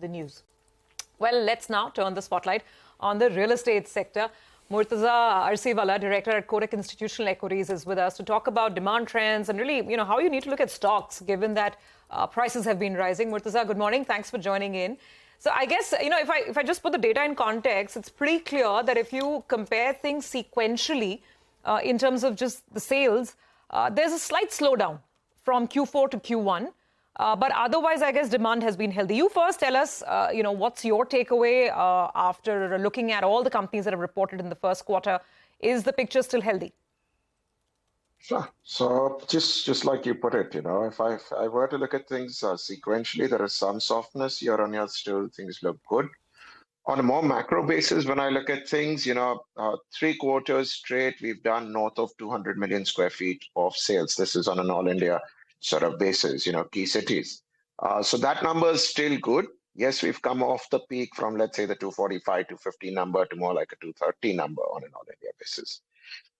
the news. Well, let's now turn the spotlight on the real estate sector. Murtaza Arsiwalla, director at Kotak Institutional Equities, is with us to talk about demand trends and really, how you need to look at stocks given that prices have been rising. Murtaza, good morning. Thanks for joining in. So I guess, if I just put the data in context, it's pretty clear that if you compare things sequentially in terms of just the sales, there's a slight slowdown from Q4 to Q1. But otherwise, I guess demand has been healthy. You first tell us, what's your takeaway after looking at all the companies that have reported in the first quarter? Is the picture still healthy? Sure. So just like you put it, if I were to look at things sequentially, there is some softness. Year on year, still things look good. On a more macro basis, when I look at things, 3 quarters straight, we've done north of 200 million square feet of sales. This is on an all India sort of basis, key cities. So that number is still good. Yes, we've come off the peak from, let's say, the 245, 250 number to more like a 230 number on an all India basis.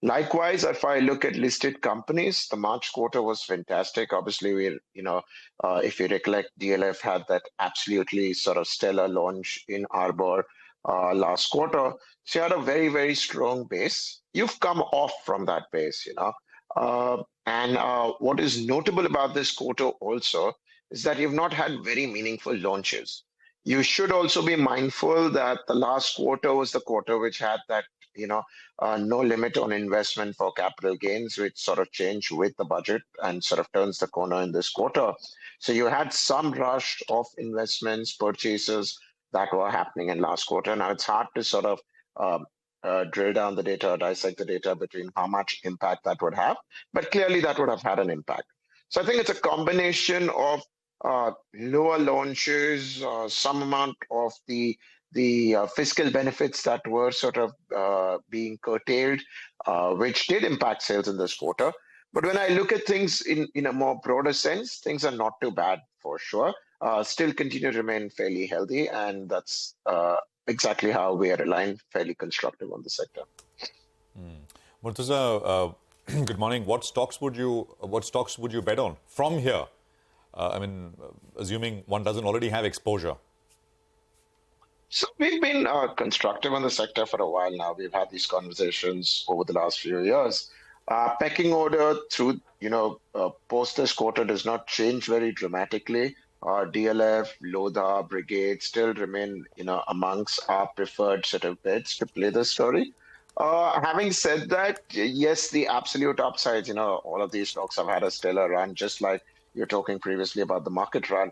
Likewise, if I look at listed companies, the March quarter was fantastic. Obviously, if you recollect, DLF had that absolutely sort of stellar launch in Arbor last quarter. So you had a very, very strong base. You've come off from that base, And what is notable about this quarter also is that you've not had very meaningful launches. You should also be mindful that the last quarter was the quarter which had that no limit on investment for capital gains, which sort of changed with the budget and sort of turns the corner in this quarter. So you had some rush of investments, purchases that were happening in last quarter. Now it's hard to sort of drill down the data, dissect the data between how much impact that would have, but clearly that would have had an impact. So I think it's a combination of lower launches, some amount of the fiscal benefits that were sort of being curtailed, which did impact sales in this quarter. But when I look at things in a more broader sense, things are not too bad for sure. Still continue to remain fairly healthy, and that's exactly how we are aligned, fairly constructive on the sector. Murtaza, good morning. What stocks would you bet on from here? Assuming one doesn't already have exposure. So we've been constructive on the sector for a while now. We've had these conversations over the last few years. Pecking order through, post this quarter does not change very dramatically. DLF, Lodha, Brigade still remain, amongst our preferred set of bets to play the story. Having said that, yes, the absolute upsides, all of these stocks have had a stellar run, just like you're talking previously about the market run.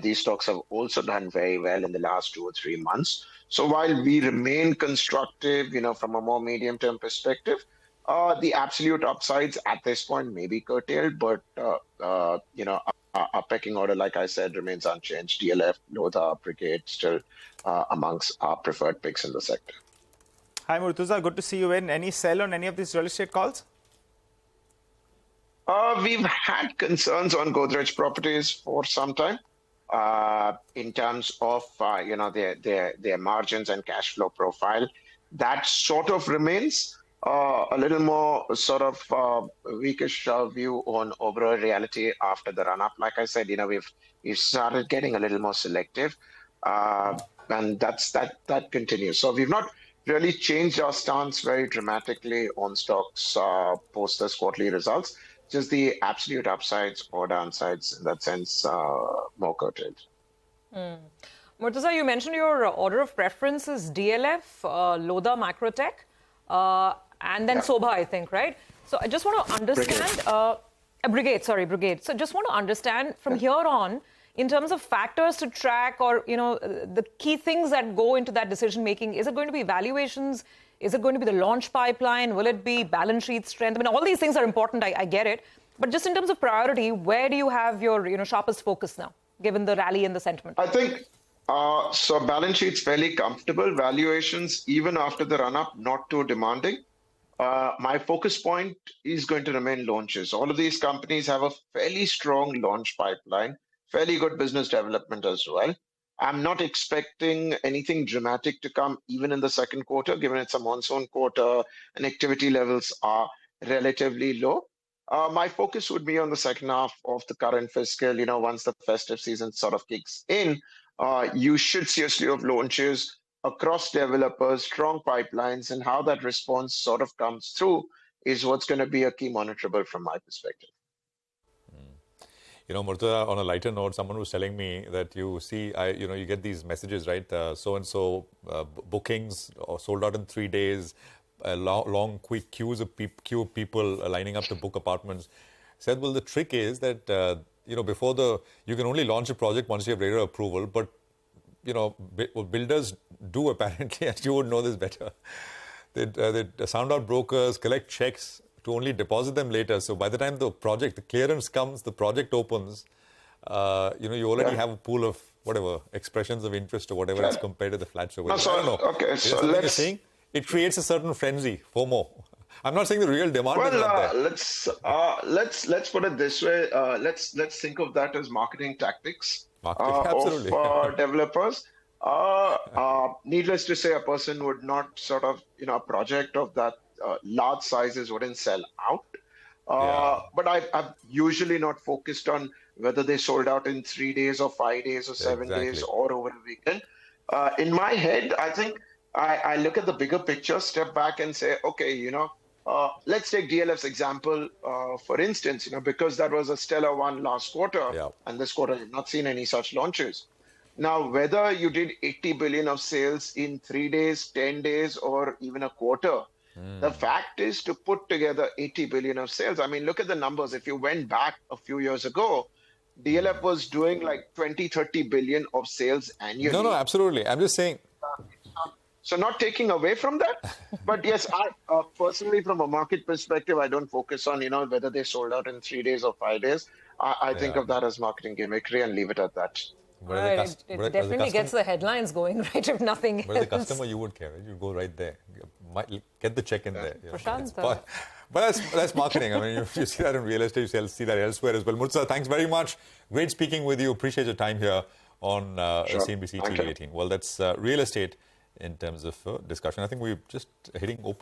These stocks have also done very well in the last 2 or 3 months. So while we remain constructive, from a more medium-term perspective, the absolute upsides at this point may be curtailed, but, our pecking order, like I said, remains unchanged. DLF, Lodha, Brigade still amongst our preferred picks in the sector. Hi, Murtaza. Good to see you in. Any sell on any of these real estate calls? We've had concerns on Godrej Properties for some time in terms of their margins and cash flow profile. That sort of remains a little more sort of weakish view on overall reality after the run up. Like I said, we've started getting a little more selective, and that continues. So we've not really changed our stance very dramatically on stocks post this quarterly results. Just the absolute upsides or downsides in that sense more curtailed. Murtaza, you mentioned your order of preference is DLF, Lodha Macrotech, and then Sobha, I think, right? So I just want to understand... Brigade. So just want to understand from here on, in terms of factors to track or, the key things that go into that decision-making, is it going to be valuations? Is it going to be the launch pipeline? Will it be balance sheet strength? All these things are important, I get it. But just in terms of priority, where do you have your sharpest focus now, given the rally and the sentiment? I think, so balance sheet's fairly comfortable. Valuations, even after the run-up, not too demanding. My focus point is going to remain launches. All of these companies have a fairly strong launch pipeline, fairly good business development as well. I'm not expecting anything dramatic to come even in the second quarter, given it's a monsoon quarter and activity levels are relatively low. My focus would be on the second half of the current fiscal, once the festive season sort of kicks in, you should see a slew of launches across developers, strong pipelines, and how that response sort of comes through is what's going to be a key monitorable from my perspective. You know, Murtuza, on a lighter note, someone was telling me that you see, you get these messages, right? So-and-so bookings or sold out in 3 days, long, quick queue of people lining up to book apartments. Said, well, the trick is that, you can only launch a project once you have regular approval, but, what builders do apparently, and you would know this better, they sound out brokers, collect checks to only deposit them later. So by the time the clearance comes, the project opens, you already have a pool of whatever expressions of interest or whatever as compared to the flat show. No, so, I don't know. Okay, Is so you're saying? It creates a certain frenzy, FOMO. I'm not saying the real demand is not there. Let's put it this way. Let's think of that as marketing tactics Absolutely. of developers. Needless to say, a person would not sort of, a project of that large sizes wouldn't sell out. But I've usually not focused on whether they sold out in 3 days or 5 days or 7 days or over a weekend. In my head, I think I look at the bigger picture, step back and say, okay, let's take DLF's example, for instance, because that was a stellar one last quarter, and this quarter you've not seen any such launches. Now, whether you did 80 billion of sales in 3 days, 10 days, or even a quarter, the fact is to put together 80 billion of sales. I mean, look at the numbers. If you went back a few years ago, DLF was doing like 20, 30 billion of sales annually. No, absolutely. I'm just saying. So not taking away from that, but yes, I personally, from a market perspective, I don't focus on, whether they sold out in 3 days or 5 days. I think of that as marketing gimmickry and leave it at that. Right, it definitely gets the headlines going, right, if nothing else. But as a customer, you would care, right? You'd go right there. Get the check in there. Prashant. But that's marketing. I mean, you see that in real estate, you see that elsewhere as well. Murtuza, thanks very much. Great speaking with you. Appreciate your time here on CNBC TV 18. Well, that's real estate in terms of discussion. I think we're just hitting open.